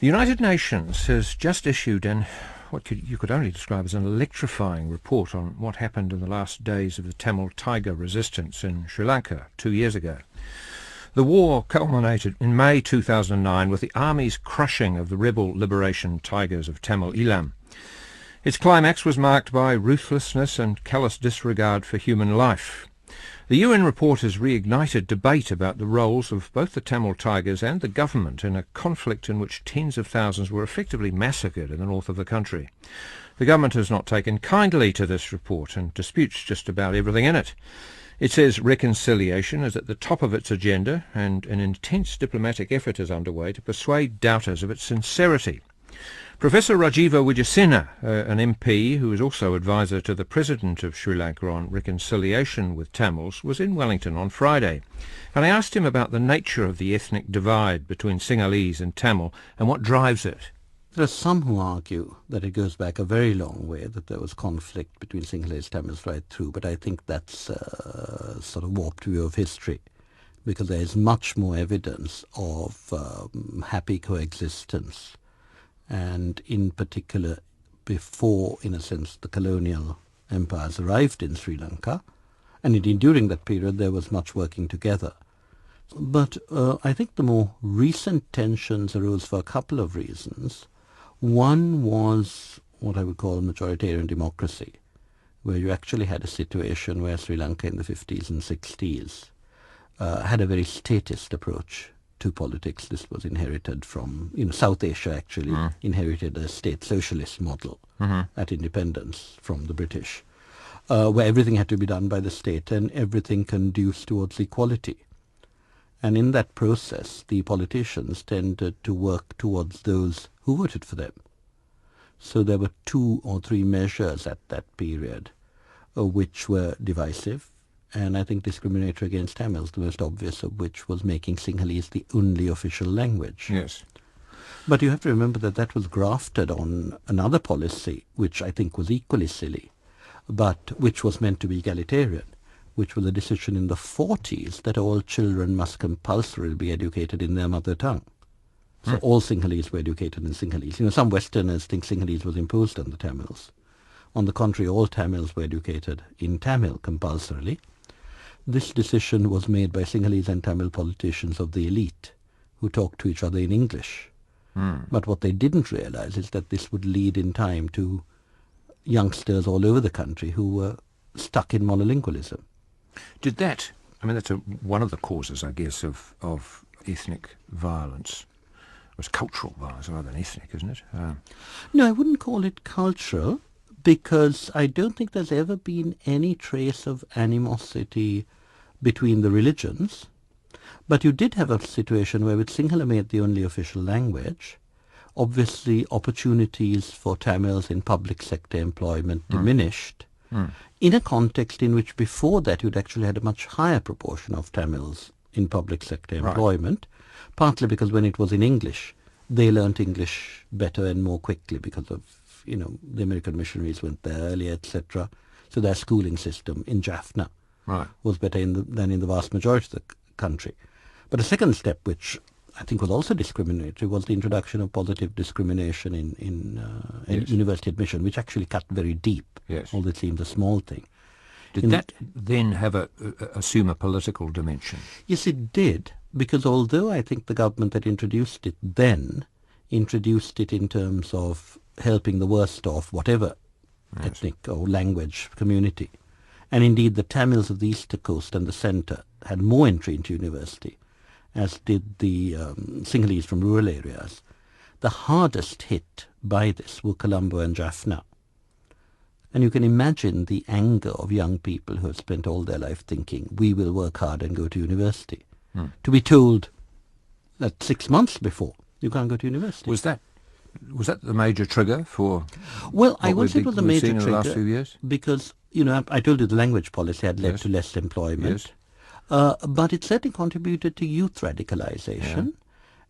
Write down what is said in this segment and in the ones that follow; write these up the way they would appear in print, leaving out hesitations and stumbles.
The United Nations has just issued you could only describe as an electrifying report on what happened in the last days of the Tamil Tiger resistance in Sri Lanka 2 years ago. The war culminated in May 2009 with the army's crushing of the rebel liberation tigers of Tamil Eelam. Its climax was marked by ruthlessness and callous disregard for human life. The UN report has reignited debate about the roles of both the Tamil Tigers and the government in a conflict in which tens of thousands were effectively massacred in the north of the country. The government has not taken kindly to this report and disputes just about everything in it. It says reconciliation is at the top of its agenda and an intense diplomatic effort is underway to persuade doubters of its sincerity. Prof.Rajiva Wijesinha, an MP who is also advisor to the President of Sri Lanka on reconciliation with Tamils, was in Wellington on Friday. And I asked him about the nature of the ethnic divide between Sinhalese and Tamil and what drives it. There are some who argue that it goes back a very long way, that there was conflict between Sinhalese Tamils right through, but I think that's a sort of warped view of history, because there is much more evidence of happy coexistence. And in particular, before, in a sense, the colonial empires arrived in Sri Lanka, and indeed during that period there was much working together. But I think the more recent tensions arose for a couple of reasons. One was what I would call majoritarian democracy, where you actually had a situation where Sri Lanka in the 50s and 60s had a very statist approach to politics. This was inherited from, South Asia actually inherited a state socialist model at independence from the British, where everything had to be done by the state and everything conduced towards equality. And in that process, the politicians tended to work towards those who voted for them. So there were 2 or 3 measures at that period which were divisive, and I think discriminatory against Tamils, the most obvious of which was making Sinhalese the only official language. Yes. But you have to remember that that was grafted on another policy, which I think was equally silly, but which was meant to be egalitarian, which was a decision in the 40s that all children must compulsorily be educated in their mother tongue. So all Sinhalese were educated in Sinhalese. Some Westerners think Sinhalese was imposed on the Tamils. On the contrary, all Tamils were educated in Tamil compulsorily. This decision was made by Sinhalese and Tamil politicians of the elite who talked to each other in English. But what they didn't realize is that this would lead in time to youngsters all over the country who were stuck in monolingualism. That's one of the causes, I guess, of ethnic violence. It was cultural violence rather than ethnic, isn't it? No, I wouldn't call it cultural, because I don't think there's ever been any trace of animosity between the religions. But you did have a situation where, with Sinhala made the only official language, obviously opportunities for Tamils in public sector employment diminished, in a context in which before that you'd actually had a much higher proportion of Tamils in public sector employment, partly because when it was in English, they learnt English better and more quickly because of, the American missionaries went there earlier, etc. So their schooling system in Jaffna was better than in the vast majority of the country. But a second step, which I think was also discriminatory, was the introduction of positive discrimination in university admission, which actually cut very deep, although it seemed a small thing. Did that then assume a political dimension? Yes, it did, because although I think the government that introduced it then introduced it in terms of helping the worst off whatever ethnic or language community, and indeed the Tamils of the East Coast and the centre had more entry into university, as did the Sinhalese from rural areas. The hardest hit by this were Colombo and Jaffna. And you can imagine the anger of young people who have spent all their life thinking, we will work hard and go to university, to be told that 6 months before, you can't go to university. Was that the major trigger for I won't say it was a major trigger in the last few years? Because, I told you the language policy had led to less employment. But it certainly contributed to youth radicalization.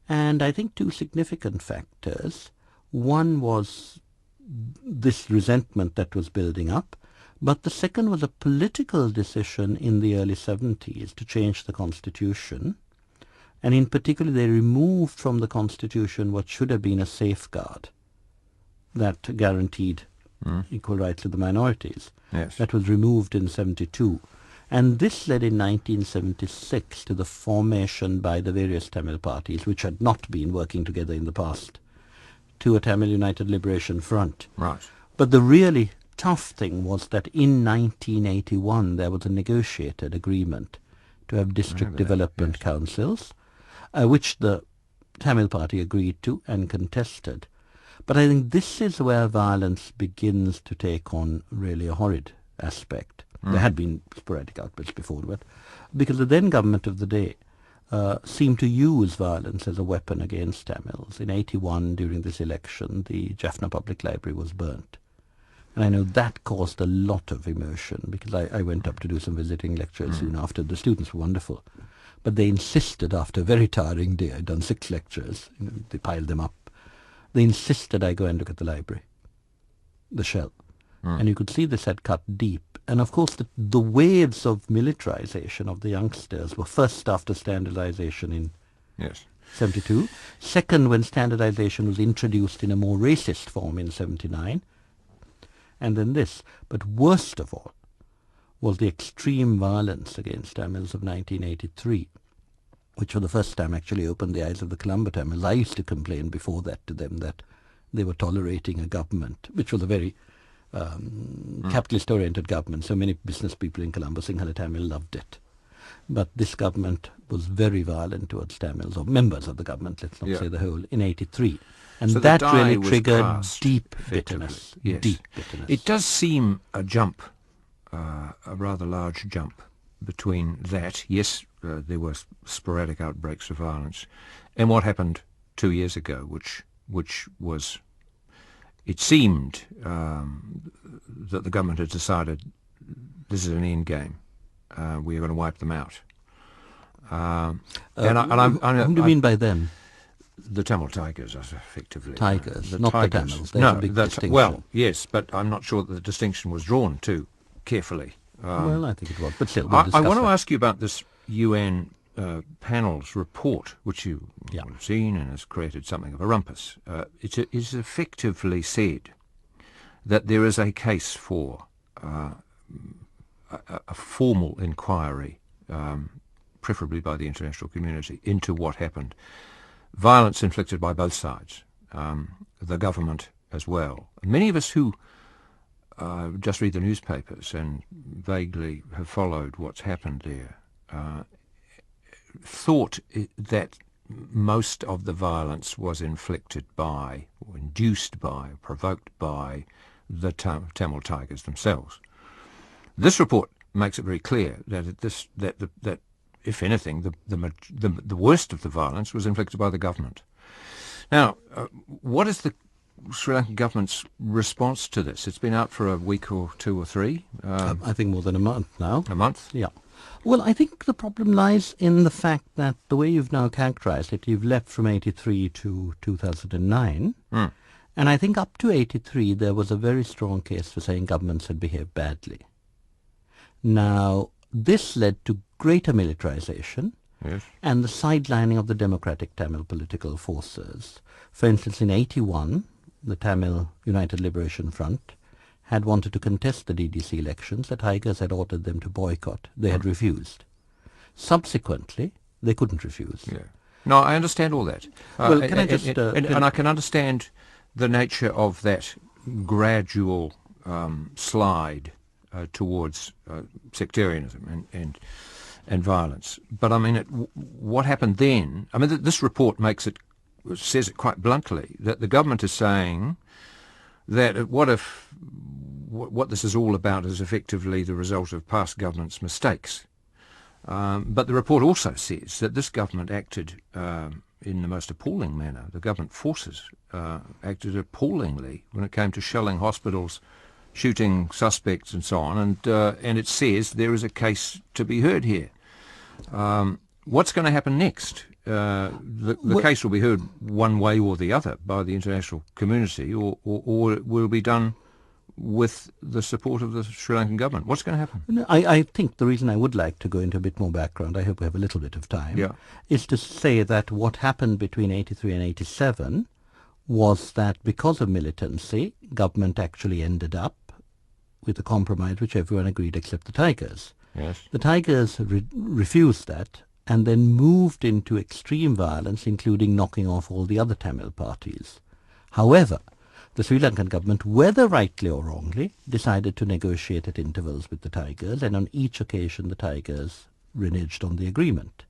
And I think 2 significant factors. One was this resentment that was building up, but the second was a political decision in the early 70s to change the constitution, And in particular, they removed from the Constitution what should have been a safeguard that guaranteed equal rights to the minorities. Yes. That was removed in 72. And this led in 1976 to the formation by the various Tamil parties, which had not been working together in the past, to a Tamil United Liberation Front. Right. But the really tough thing was that in 1981 there was a negotiated agreement to have district development councils, which the Tamil party agreed to and contested. But I think this is where violence begins to take on really a horrid aspect. There had been sporadic outbursts before, but because the then government of the day seemed to use violence as a weapon against Tamils. In 81, during this election, the Jaffna Public Library was burnt. And I know that caused a lot of emotion, because I went up to do some visiting lectures soon after. The students were wonderful. But they insisted, after a very tiring day, I'd done 6 lectures, they piled them up. They insisted I go and look at the library, the shell. And you could see this had cut deep. And of course the waves of militarization of the youngsters were first after standardization in 72. Second, when standardization was introduced in a more racist form in 79. And then this. But worst of all was the extreme violence against Tamils of 1983, which for the first time actually opened the eyes of the Colombo Tamils. I used to complain before that to them that they were tolerating a government, which was a very capitalist-oriented government. So many business people in Colombo, Sinhala Tamil, loved it. But this government was very violent towards Tamils, or members of the government, let's not say the whole, in 83. And so that really triggered deep bitterness. Yes. Deep bitterness. It does seem a jump, a rather large jump between that, yes, there were sporadic outbreaks of violence, and what happened 2 years ago, which was, it seemed that the government had decided this is an end game. We are going to wipe them out. What do you mean by them? The Tamil Tigers, effectively. Tigers, the not Tigers. the Tamils. There's a big distinction. Well, yes, but I'm not sure that the distinction was drawn too carefully. Well, I think it was, but still, I want to ask you about this UN panel's report, which you will have seen and has created something of a rumpus. It is effectively said that there is a case for a formal inquiry, preferably by the international community, into what happened. Violence inflicted by both sides, the government as well. Many of us who just read the newspapers and vaguely have followed what's happened there thought that most of the violence was inflicted by, or induced by, provoked by the Tamil Tigers themselves. This report makes it very clear that if anything, the worst of the violence was inflicted by the government. Now, what is the Sri Lankan government's response to this? It's been out for a week or 2 or 3. I think more than a month now. A month? Yeah. Well, I think the problem lies in the fact that the way you've now characterized it, you've left from 83 to 2009. And I think up to 83 there was a very strong case for saying governments had behaved badly. Now, this led to greater militarization and the sidelining of the democratic Tamil political forces. For instance, in 81, the Tamil United Liberation Front had wanted to contest the DDC elections. The Tigers had ordered them to boycott. They had refused. Subsequently, they couldn't refuse. Yeah. No, I understand all that. Well, can I just... and I can understand the nature of that gradual slide towards sectarianism and violence. But I mean, what happened then? I mean, this report says it quite bluntly, that the government is saying that what this is all about is effectively the result of past governments' mistakes. But the report also says that this government acted in the most appalling manner. The government forces acted appallingly when it came to shelling hospitals, shooting suspects and so on, and it says there is a case to be heard here. What's going to happen next? The case will be heard one way or the other by the international community, or will be done with the support of the Sri Lankan government. What's going to happen? No, I think the reason I would like to go into a bit more background, I hope we have a little bit of time, is to say that what happened between 83 and 87 was that because of militancy, government actually ended up with a compromise which everyone agreed except the Tigers. Yes. The Tigers refused that and then moved into extreme violence, including knocking off all the other Tamil parties. However, the Sri Lankan government, whether rightly or wrongly, decided to negotiate at intervals with the Tigers, and on each occasion the Tigers reneged on the agreement.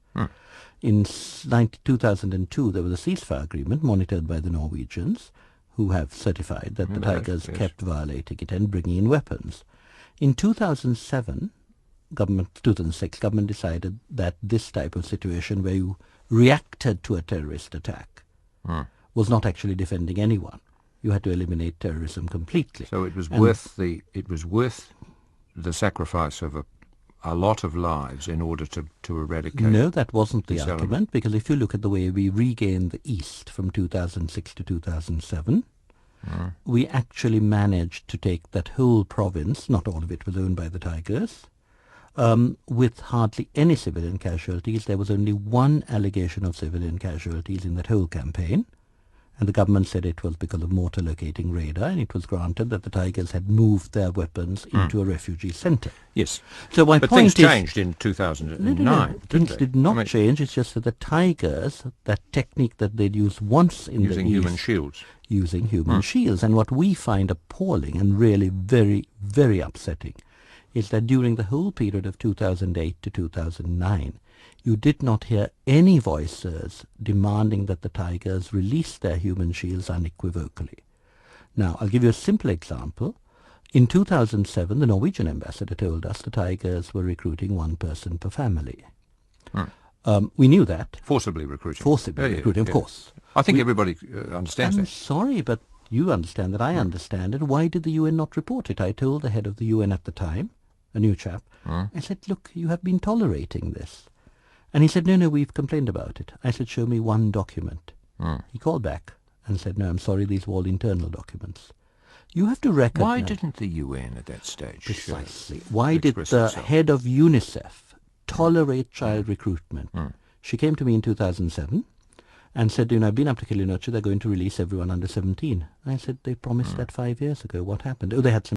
In 2002, there was a ceasefire agreement monitored by the Norwegians, who have certified that the Tigers kept violating it and bringing in weapons. In 2006, government decided that this type of situation where you reacted to a terrorist attack was not actually defending anyone. You had to eliminate terrorism completely. So it was worth the sacrifice of a lot of lives in order to eradicate. No, that wasn't the argument, because if you look at the way we regained the East from 2006 to 2007, we actually managed to take that whole province, not all of it was owned by the Tigers, with hardly any civilian casualties. There was only one allegation of civilian casualties in that whole campaign, and the government said it was because of mortar locating radar, and it was granted that the Tigers had moved their weapons into a refugee centre. Yes. So my but point things changed in 2009. No. Things did not change. It's just that the Tigers, that technique that they'd used once in the East, using human shields. Using human shields. And what we find appalling and really very, very upsetting is that during the whole period of 2008 to 2009, you did not hear any voices demanding that the Tigers release their human shields unequivocally. Now, I'll give you a simple example. In 2007, the Norwegian ambassador told us the Tigers were recruiting one person per family. We knew that. Forcibly recruiting. Of course. I think everybody understands that. I'm sorry, but you understand that, I understand it. Why did the UN not report it? I told the head of the UN at the time, a new chap, I said, look, you have been tolerating this. And he said, no, we've complained about it. I said, show me one document. He called back and said, no, I'm sorry, these were all internal documents. You have to recognize... Why didn't the UN at that stage? Precisely. Why did the head of UNICEF tolerate child recruitment? She came to me in 2007 and said, I've been up to Kilinochchi, they're going to release everyone under 17. I said, they promised that 5 years ago. What happened? Oh, they had some